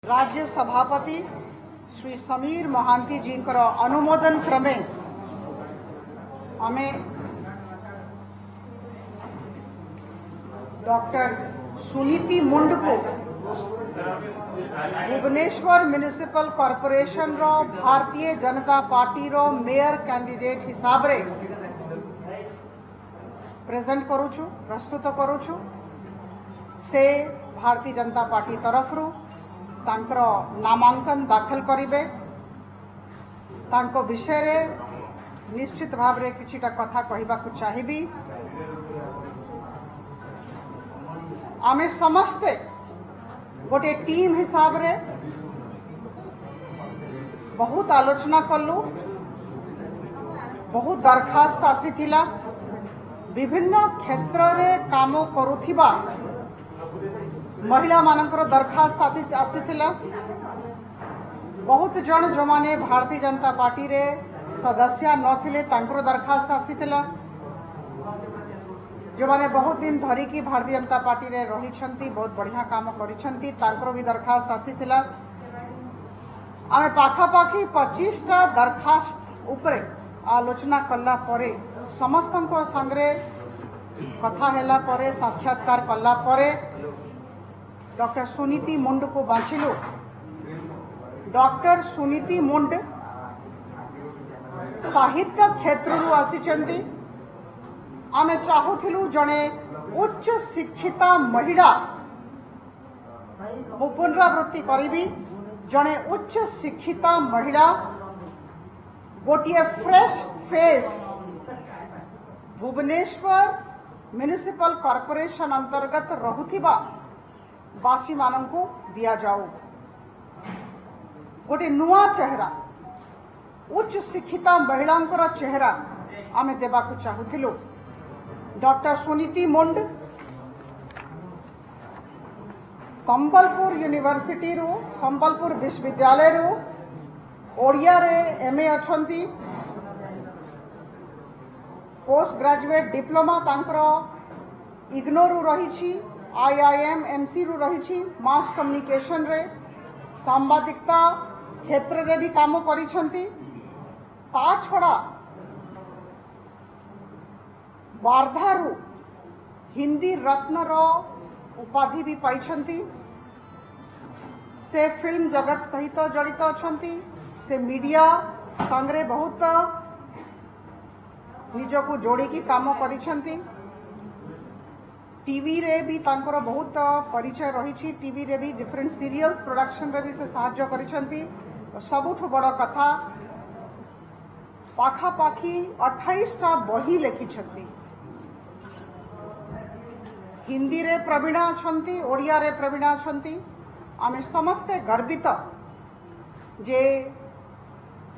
राज्य सभापति श्री समीर महांती जी अनुमोदन क्रमे आमे डॉक्टर सुनीति मुंड को भुवनेश्वर म्युनिसिपल कॉर्पोरेशन रो भारतीय जनता पार्टी रो मेयर कैंडिडेट हिसाब रे प्रेजेंट करूछु प्रस्तुत करूछु से भारतीय जनता पार्टी तरफ रु तांकर नामांकन दाखल करिवे तांको विषय रे निश्चित भाव रे किछिटा कथा कहबा को चाहिबी। आमे समस्ते गोटे टीम हिसाब रे बहुत आलोचना कलु, बहुत दरखास्त आसीथिला, विभिन्न क्षेत्र रे काम करुथिबा महिला मानकर दरखास्त आसीथिला। बहुत जन जो माने भारतीय जनता पार्टी रे सदस्य नथिले तांकर दरखास्त आसीथिला, जो माने बहुत दिन धरी की भारतीय जनता पार्टी रे रहिछंती, बहुत बढ़िया काम करिछंती, तांकर भी दरखास्त आसीथिला। आमे पाखापाखी 25टा दरखास्त उपरे आलोचना कला परे समस्तनको संगरे कथा हेला परे साक्षात्कार कला परे डॉक्टर सुनीति मुंड को बाछिलु। डॉक्टर सुनीति मुंड साहित्य क्षेत्र रु आसीचंती। आमे चाहुथिलु जणे उच्च शिक्षिता महिला, मु पुनरावृत्ति करिबी, जणे उच्च शिक्षिता महिला गोटिए fresh face Bhubaneswar municipal corporation अंतर्गत रहुथिबा बासी मानंकु दिया जाऊ। गोटे नुआ चेहरा, उच्च शिक्षिता महिलांकर चेहरा आमे देबाकु चाहुथिलु। डॉक्टर सुनीति मुंड संबलपुर यूनिवर्सिटी रु, संबलपुर विश्वविद्यालय रु ओडिया रे एमए अछंती। पोस्ट ग्रेजुएट डिप्लोमा तांकर इग्नोर रु रहिछि, IIM MC रु रहिछि, मास कम्युनिकेशन रे सांबादिकता क्षेत्र रे भी काम करिछंती। ता छड़ा वार्धा रु हिंदी रत्न रो उपाधि भी पाइछंती। से फिल्म जगत सहित जड़ित अछंती, से मीडिया संगरे बहुत निजको जोड़ी की काम करिछंती। टीवी रे भी तांकर बहुत परिचय रही, टीवी रे भी डिफरेंट सीरियल्स प्रोडक्शन रे भी से साहाय्य करिछंती। सबुठ बड़ कथा पाखापाखी 28टा बही लिखिछंती। हिंदी रे प्रवीणा अछंती, ओडिया रे प्रवीणा अछंती। आमे समस्ते गर्वित जे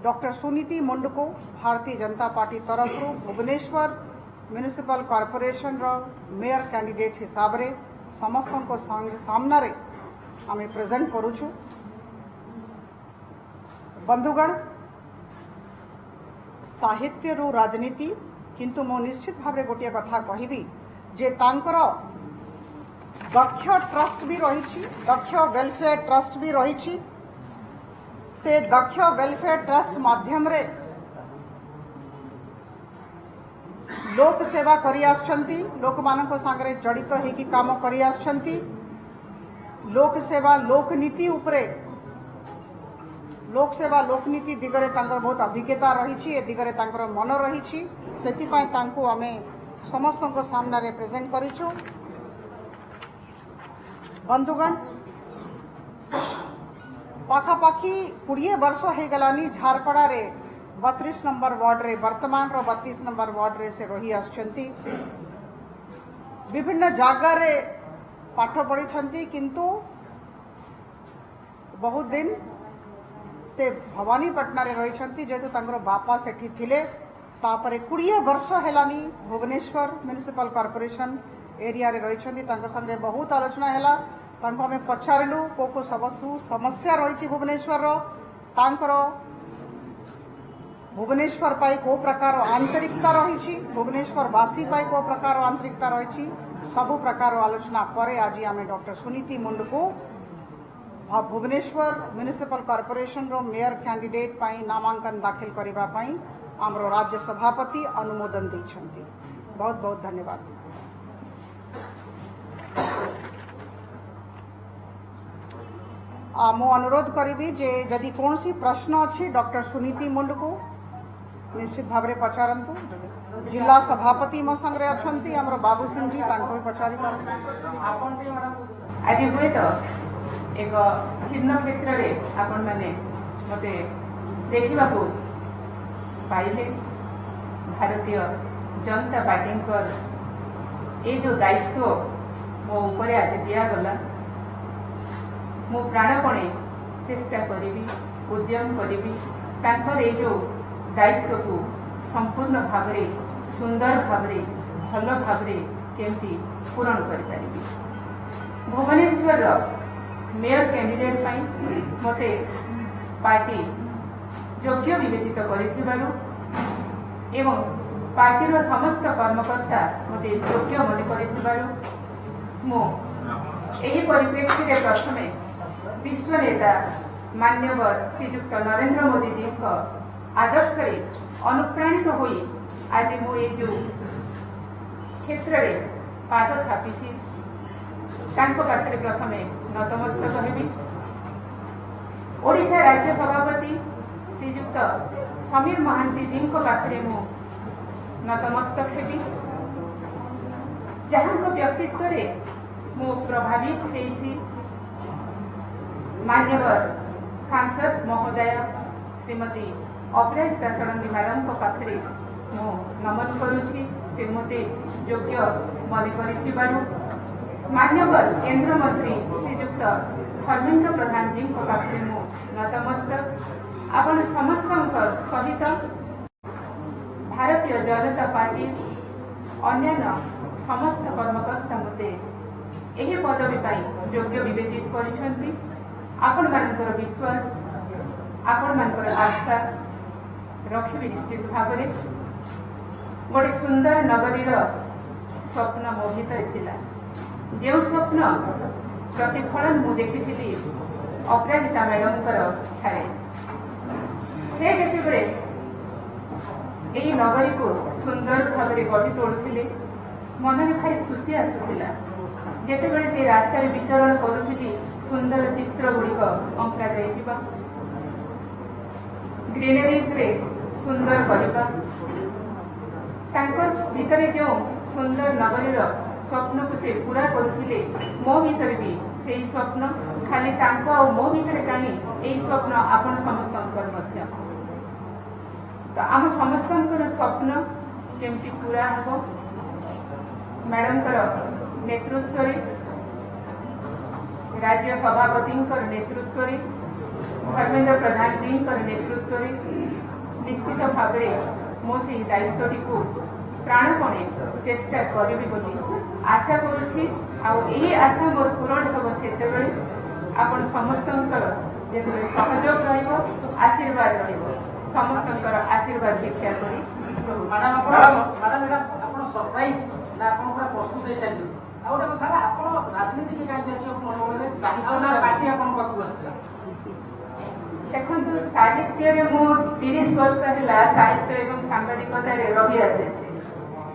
डॉक्टर सुनीति मुंड को भारतीय जनता पार्टी तरफ भुवनेश्वर म्युनिसिपल कॉर्पोरेशन रो मेयर कैंडिडेट हिसाब रे समस्तन को सामना रे आमे प्रेजेंट करूछु। बंधुगण, साहित्य रु राजनीति, किंतु मो निश्चित भाव रे गोटिया कथा कहिबी जे तांकर दक्ष ट्रस्ट भी रही, दक्ष वेलफेयर ट्रस्ट भी रही। से दक्ष वेलफेयर ट्रस्ट माध्यम रे लोक सेवा करी आछंती, लोक मानको सांगरे जड़ित हेकी काम करी आछंती। लोक सेवा लोकनीति उपरे, लोक सेवा लोकनीति दिगरे तांकर बहुत अभिज्ञता रही, ए दिगरे तांकर मन रही। सेति पय तांको आमे समस्तनको सामना रे प्रेजेंट करिछु। बंधुगण, पाखापाखी 20 वर्ष हो गलानी झारपड़ा रे 32 नंबर वार्ड रे, वर्तमान रो 32 नंबर वार्ड रे से रही आछंती। विभिन्न जागा रे पाठ पढ़ी छंती, किंतु बहुत दिन से भवानीपटना रे रही छंती, जेतु तांकर बापा सेठी थिले। तापरे 20 वर्ष हेलानी भुवनेश्वर म्युनिसिपल कॉर्पोरेशन एरिया रे रही छंती। तांकर संगे बहुत आलोचना हेला, तांको हमें पचारिलु को समस्या रही भुवनेश्वर रो, तांकर भुवनेश्वर पाई को प्रकार आंतरिकता रही, भुवनेश्वर वासी पाई को प्रकार आंतरिकता रही, सबु प्रकार आलोचना परे आज आमे डॉक्टर सुनीति मुंड को भुवनेश्वर म्युनिसिपल कॉर्पोरेशन रो मेयर कैंडिडेट पाई नामांकन दाखिल करिबा पाई हमरो राज्य सभापति अनुमोदन दैछंती। बहुत बहुत धन्यवाद। मु अनुरोध करी जे जदि कौन सी प्रश्न अच्छी डॉक्टर सुनीति मुंड को निश्चित भाव में पचारतु। जिला सभापति मो संगे अच्छा आमर बाबू सिंह जी भी पचारि पार। आज हुए तो एक भिन्न क्षेत्र में आपण मैंने मते देखा पाइले भारतीय जनता पार्टी ये जो दायित्व मो ऊपर आज दिगला मु प्राणपणे चेष्टा करी उद्यम करी ये जो दायित्व को संपूर्ण भाव सुंदर भाव भल भाव केमती पूरण करी भुवनेश्वर मेयर कैंडिडेट पाई मते पार्टी योग्य विवेचित करिथिबारु एवं पार्टी समस्त कर्मकर्ता मते योग्य मन करिथिबारु मु एही परिप्रेक्षी रे प्रथमे विश्व नेता मान्यवर श्रीयुक्त नरेंद्र मोदी जी को आदर्श अनुप्राणित होई आज मु ये जो क्षेत्र में पाद थापी पाखे प्रथमे नतमस्तक हेबी। ओडिशा राज्य सभापति श्रीयुक्त समीर महांती जी पाखे मु नतमस्तक हेबी जहां व्यक्तित्व रे मु प्रभावित होइछि। मान्यवर सांसद महोदय श्रीमती अपराजिता षडंगी मैडम को पाखे मु नमन करुछि। से मते योग्य मन करिथिबारु मान्यवर केंद्र मंत्री श्रीयुक्त धर्मेंद्र प्रधान जी को पाखे मु नतमस्तक। आपण समस्त सहित भारतीय जनता पार्टी अन्य समस्त कर्मकर्ता मते यही पदवी पाई योग्य विवेचित करिसेंती। आपण मानकर विश्वास आपण मानकर आस्था रखिबे निश्चित भाव में। गोटे सुंदर नगरीर स्वप्न मो भीतर थिला जो स्वप्न प्रतिफलन मु देखी अपराजिता मैडम ठारे से जेतेबेले एही नगरी को सुंदर भाव में गढ़ी तोड़ुथिले मन में भारी खुशी आसुथिला। जेतेबेले से रास्ता विचरण करुथिली सुंदर चित्र गुड़िक अंका जाइथिबा ग्रीनरीज रे सुंदर करबा तांकर भितरे जो सुंदर नगरीर स्वप्न को से पूरा करुथिले मो भीतर भी से स्वप्न खाली तांको आ मो भीतर कानी एही स्वप्न आपण समस्तंकर मध्य तो आम समस्तंकर स्वप्न केमती पूरा हबो मैडम नेतृत्व रे राज्य सभापति नेतृत्व रे धर्मेंद्र प्रधान जी नेतृत्व रे निश्चित भाव मो से दायित्वटी को प्राणपणे चेष्टा करी बोली आशा करुछि। यही आशा मोर पूरण हम से आपण समस्तंकर जेतेबेले सहयोग रहिबो आशीर्वाद रहिबो समस्तंकर आशीर्वाद भिक्षा करी। मैडम आपण सरप्राइज ना आपण पूरा प्रस्तुत हे साइज आ ओटा कथा आपण राजनीति के कार्य से मन बोले साहित्य ना पार्टी आपण पाखु बसला देखो साहित्य रे मो 30 वर्ष है साहित्य एवं सांबादिकता रही आसे